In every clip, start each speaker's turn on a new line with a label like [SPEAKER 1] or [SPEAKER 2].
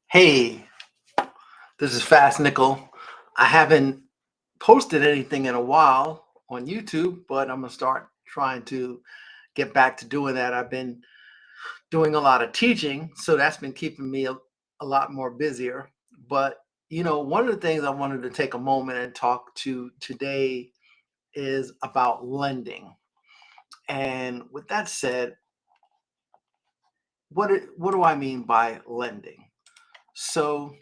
[SPEAKER 1] Hey, this is Fastnickel. I haven't posted anything in a while on YouTube, but I'm gonna start trying to get back to doing that. I've been doing a lot of teaching, so that's been keeping me a lot more busier. But one of the things I wanted to take a moment and talk to today is about lending. And with that said, what do I mean by lending? So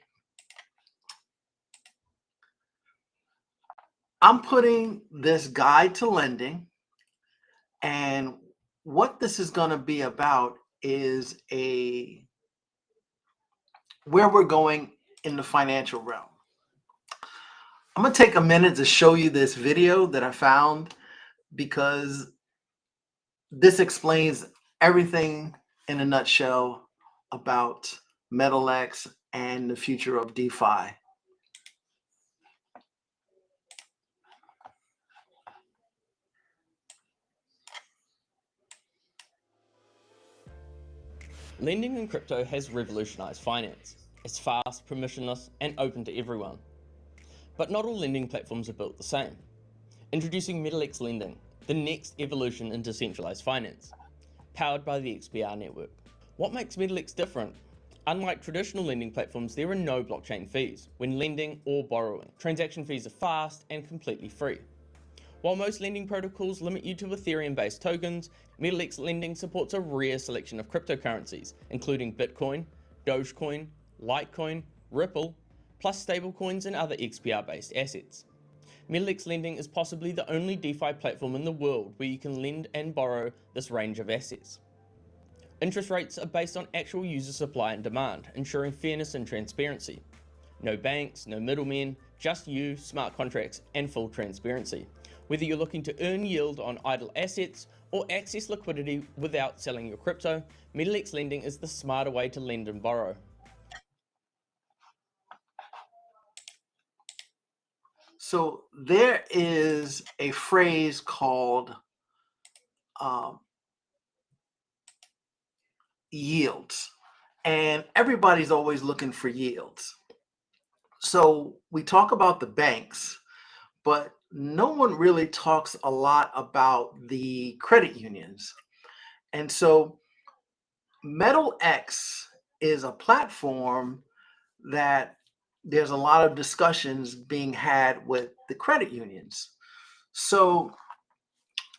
[SPEAKER 1] I'm putting this guide to lending. And what this is going to be about is a where we're going in the financial realm. I'm going to take a minute to show you this video that I found because this explains everything in a nutshell about MetalX and the future of DeFi.
[SPEAKER 2] Lending in crypto has revolutionized finance. It's fast, permissionless, and open to everyone. But not all lending platforms are built the same. Introducing MetalX Lending, the next evolution in decentralized finance, powered by the XPR network. What makes MetalX different? Unlike traditional lending platforms, there are no blockchain fees when lending or borrowing. Transaction fees are fast and completely free. While most lending protocols limit you to Ethereum-based tokens, MetalX Lending supports a rare selection of cryptocurrencies, including Bitcoin, Dogecoin, Litecoin, Ripple, plus stablecoins and other XPR-based assets. MetalX Lending is possibly the only DeFi platform in the world where you can lend and borrow this range of assets. Interest rates are based on actual user supply and demand, ensuring fairness and transparency. No banks, no middlemen, just you, smart contracts, and full transparency. Whether you're looking to earn yield on idle assets or access liquidity without selling your crypto, MetalX Lending is the smarter way to lend and borrow.
[SPEAKER 1] So there is a phrase called yields, and everybody's always looking for yields. So we talk about the banks, but no one really talks a lot about the credit unions. And so MetalX is a platform that there's a lot of discussions being had with the credit unions. So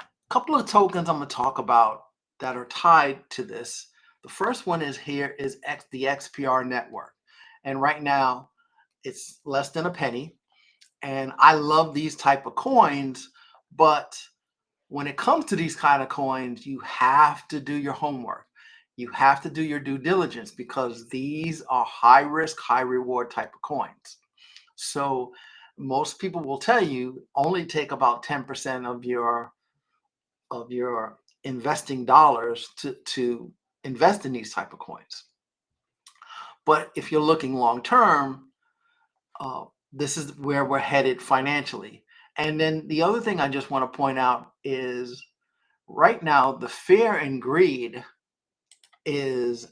[SPEAKER 1] a couple of tokens I'm going to talk about that are tied to this. The first one is here is the XPR network. And right now it's less than a penny. And I love these type of coins, but when it comes to these kind of coins, you have to do your homework. You have to do your due diligence because these are high risk, high reward type of coins. So most people will tell you only take about 10% of your investing dollars to invest in these type of coins. But if you're looking long term, this is where we're headed financially. And then the other thing I just want to point out is right now the fear and greed is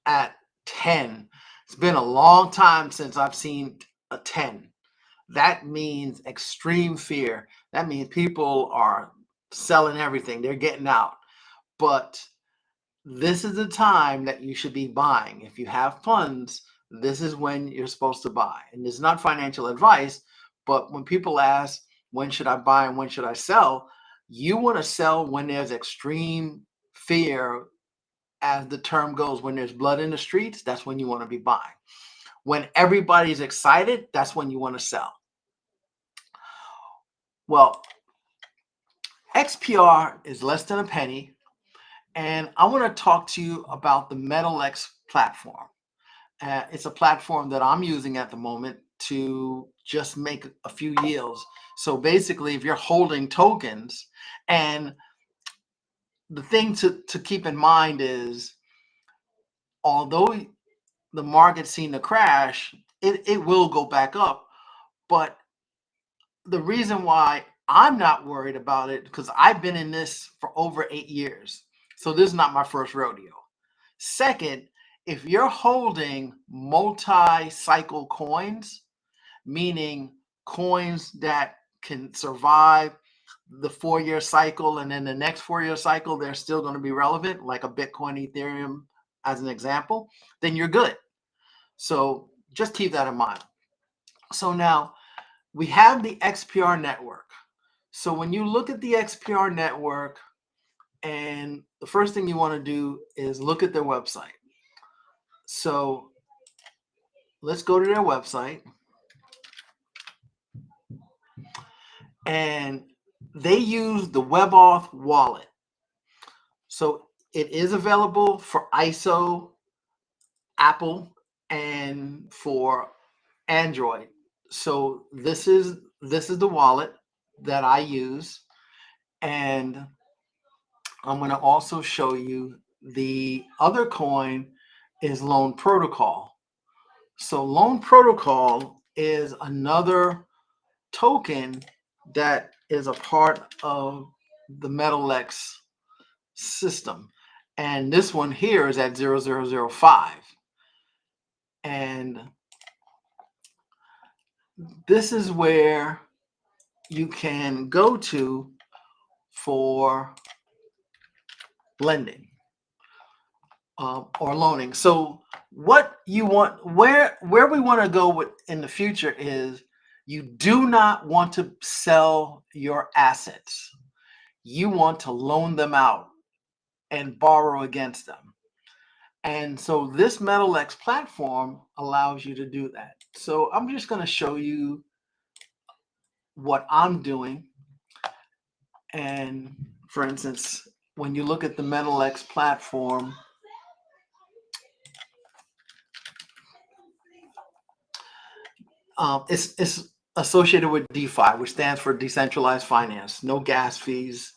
[SPEAKER 1] at 10. It's been a long time since I've seen a 10. That means extreme fear. That means people are selling everything, they're getting out. But this is the time that you should be buying. If you have funds, this is when you're supposed to buy. And it's not financial advice, but when people ask, when should I buy and when should I sell? You want to sell when there's extreme fear, as the term goes. When there's blood in the streets, that's when you want to be buying. When everybody's excited, that's when you want to sell. Well, XPR is less than a penny. And I want to talk to you about the MetalX platform. It's a platform that I'm using at the moment to just make a few yields. So basically, if you're holding tokens, and the thing to keep in mind is, although the market's seen the crash, it will go back up. But the reason why I'm not worried about it, because I've been in this for over 8 years. So this is not my first rodeo. Second if you're holding multi-cycle coins, meaning coins that can survive the 4-year cycle and then the next 4-year cycle, they're still going to be relevant, like a Bitcoin, Ethereum, as an example, then you're good. So just keep that in mind. So now we have the XPR network. So when you look at the XPR network, and the first thing you want to do is look at their website. So let's go to their website. And they use the WebAuth wallet. So it is available for ISO, Apple, and for Android. So this is the wallet that I use, and I'm going to also show you the other coin is Loan Protocol. So Loan Protocol is another token that is a part of the MetalX system. And this one here is at 0005. And this is where you can go to for lending or loaning. So what you want, where we want to go with in the future is you do not want to sell your assets. You want to loan them out and borrow against them. And so this MetalX platform allows you to do that. So I'm just going to show you what I'm doing. And for instance, when you look at the MetalX platform, it's associated with DeFi, which stands for decentralized finance, no gas fees.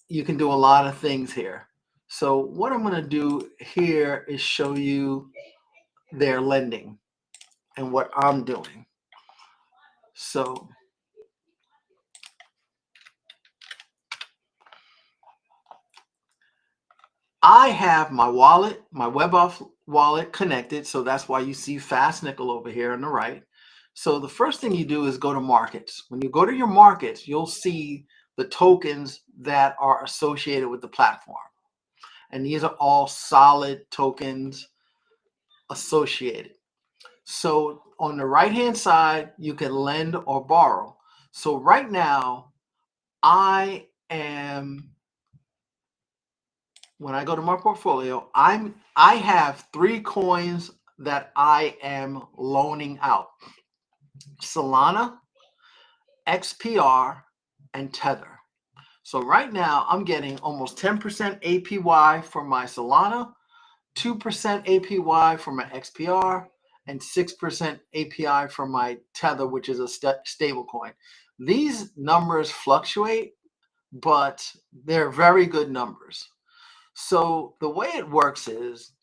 [SPEAKER 1] You can do a lot of things here. So what I'm going to do here is show you their lending and what I'm doing. So I have my wallet, my WebAuth wallet connected. So that's why you see Fastnickel over here on the right. So the first thing you do is go to markets. When you go to your markets, you'll see the tokens that are associated with the platform. And these are all solid tokens associated. So on the right-hand side, you can lend or borrow. So right now, I am, when I go to my portfolio, I have 3 coins that I am loaning out: Solana, XPR, and Tether. So right now I'm getting almost 10% APY for my Solana, 2% APY for my XPR, and 6% API for my Tether, which is a stable coin. These numbers fluctuate, but they're very good numbers. So the way it works is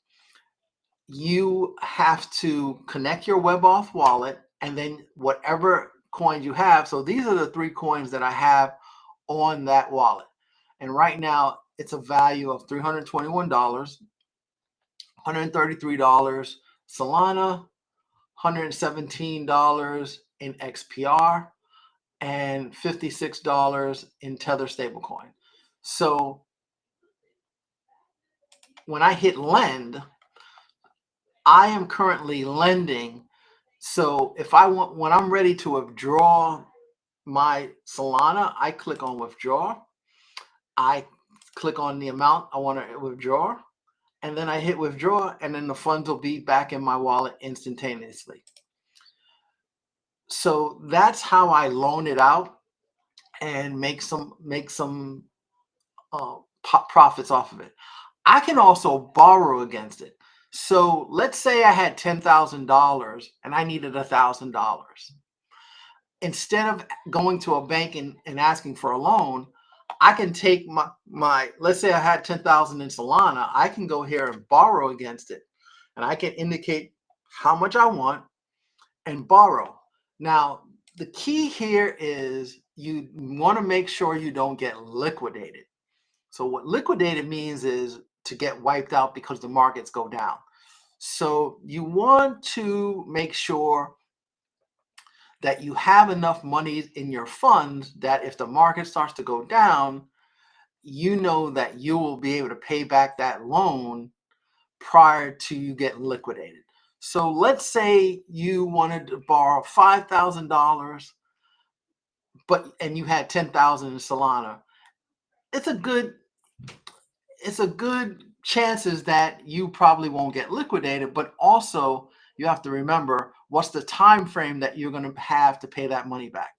[SPEAKER 1] you have to connect your WebAuth wallet and then whatever coins you have. So these are the 3 coins that I have on that wallet. And right now it's a value of $321, $133 Solana, $117 in XPR, and $56 in Tether stablecoin. So when I hit lend, I am currently lending. So if I want, when I'm ready to withdraw my Solana, I click on withdraw. I click on the amount I want to withdraw, and then I hit withdraw, and then the funds will be back in my wallet instantaneously. So that's how I loan it out and make some profits off of it. I can also borrow against it. So let's say I had $10,000 and I needed $1,000. Instead of going to a bank and asking for a loan, I can take my let's say I had 10,000 in Solana. I can go here and borrow against it, and I can indicate how much I want and borrow. Now, the key here is you want to make sure you don't get liquidated. So what liquidated means is to get wiped out because the markets go down. So you want to make sure that you have enough money in your funds that if the market starts to go down, you know that you will be able to pay back that loan prior to you getting liquidated. So let's say you wanted to borrow $5,000, and you had 10,000 in Solana. It's a good chances that you probably won't get liquidated, but also you have to remember what's the time frame that you're going to have to pay that money back.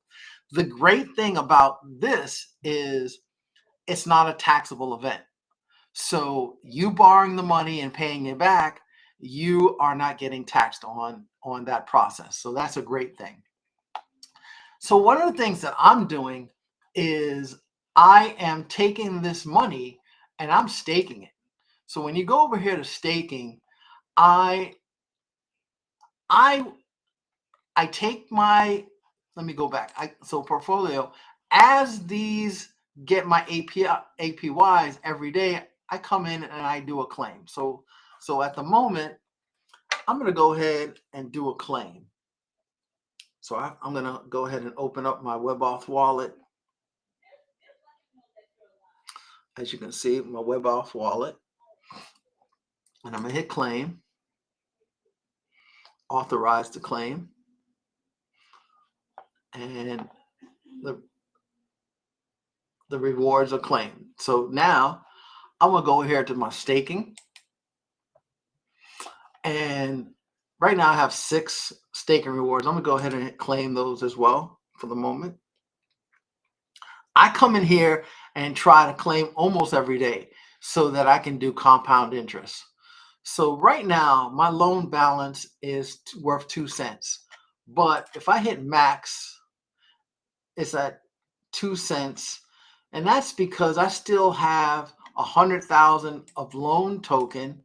[SPEAKER 1] The great thing about this is it's not a taxable event. So you borrowing the money and paying it back, you are not getting taxed on that process. So that's a great thing. So one of the things that I'm doing is I am taking this money and I'm staking it. So when you go over here to staking, I take my, let me go back. So portfolio, as these get my APYs every day, I come in and I do a claim. So at the moment, I'm going to go ahead and do a claim. So I'm going to go ahead and open up my WebAuth wallet. As you can see, my WebAuth wallet. And I'm going to hit claim. Authorize the claim. And the rewards are claimed. So now I'm going to go here to my staking. And right now I have 6 staking rewards. I'm going to go ahead and claim those as well for the moment. I come in here and try to claim almost every day so that I can do compound interest. So right now my loan balance is worth 2 cents. But if I hit max, it's at 2 cents. And that's because I still have 100,000 of loan token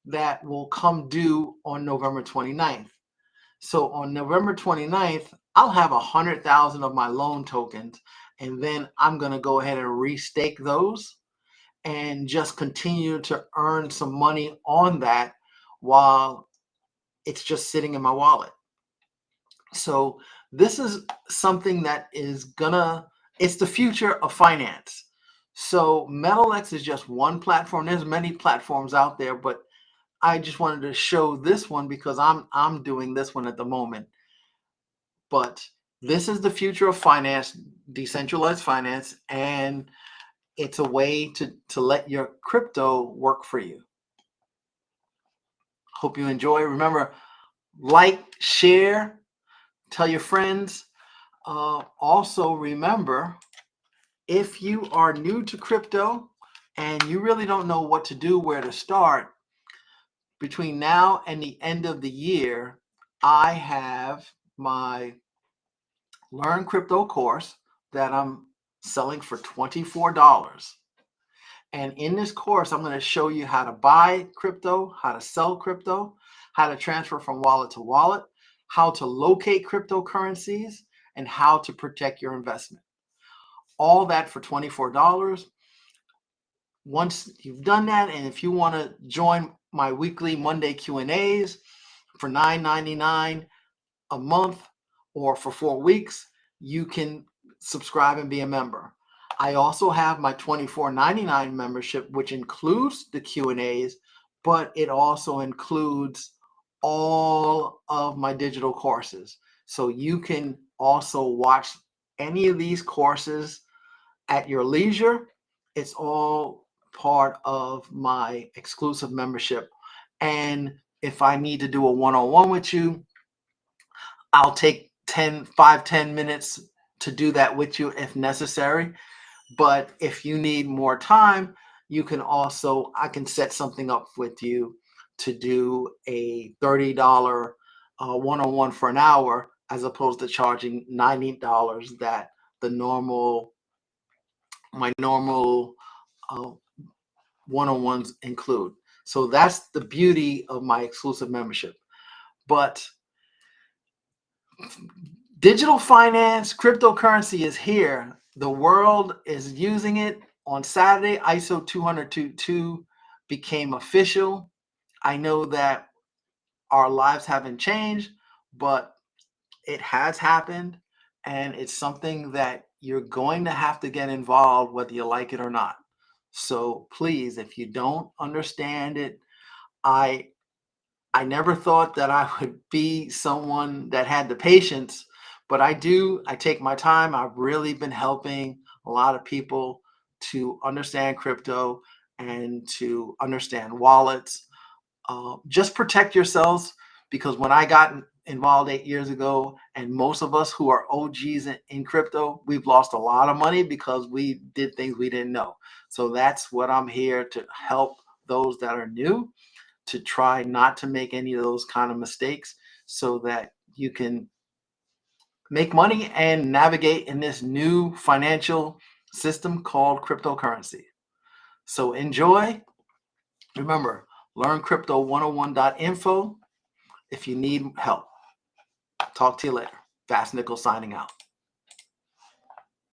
[SPEAKER 1] that will come due on November 29th. So on November 29th, I'll have 100,000 of my loan tokens, and then I'm going to go ahead and restake those and just continue to earn some money on that while it's just sitting in my wallet. So this is something that is it's the future of finance. So MetalX is just one platform. There's many platforms out there, but I just wanted to show this one because I'm doing this one at the moment. But this is the future of finance, decentralized finance, and it's a way to let your crypto work for you. Hope you enjoy. Remember, like, share, tell your friends. Also remember, if you are new to crypto and you really don't know what to do, where to start, between now and the end of the year, I have my Learn Crypto course that I'm selling for $24. And in this course, I'm going to show you how to buy crypto, how to sell crypto, how to transfer from wallet to wallet, how to locate cryptocurrencies, and how to protect your investment. All that for $24. Once you've done that, and if you want to join my weekly Monday Q&As for $9.99 a month or for 4 weeks, you can subscribe and be a member. I also have my $24.99 membership, which includes the Q&As, but it also includes all of my digital courses. So you can also watch any of these courses at your leisure. It's all part of my exclusive membership. And if I need to do a one-on-one with you, I'll take 10 minutes to do that with you if necessary. But if you need more time, I can set something up with you to do a $30 one-on-one for an hour, as opposed to charging $90 that my normal one-on-ones include. So that's the beauty of my exclusive membership. But digital finance, cryptocurrency is here. The world is using it. On Saturday, ISO 200.2 became official. I know that our lives haven't changed, but it has happened, and it's something that you're going to have to get involved whether you like it or not. So please, if you don't understand it, I I never thought that I would be someone that had the patience, but I do. I take my time. I've really been helping a lot of people to understand crypto and to understand wallets. Just protect yourselves, because when I got involved 8 years ago, and most of us who are OGs in crypto, we've lost a lot of money because we did things we didn't know. So that's what I'm here to help those that are new, to try not to make any of those kind of mistakes, so that you can make money and navigate in this new financial system called cryptocurrency. So enjoy. Remember, learn crypto101.info if you need help. Talk to you later. Fastnickel signing out.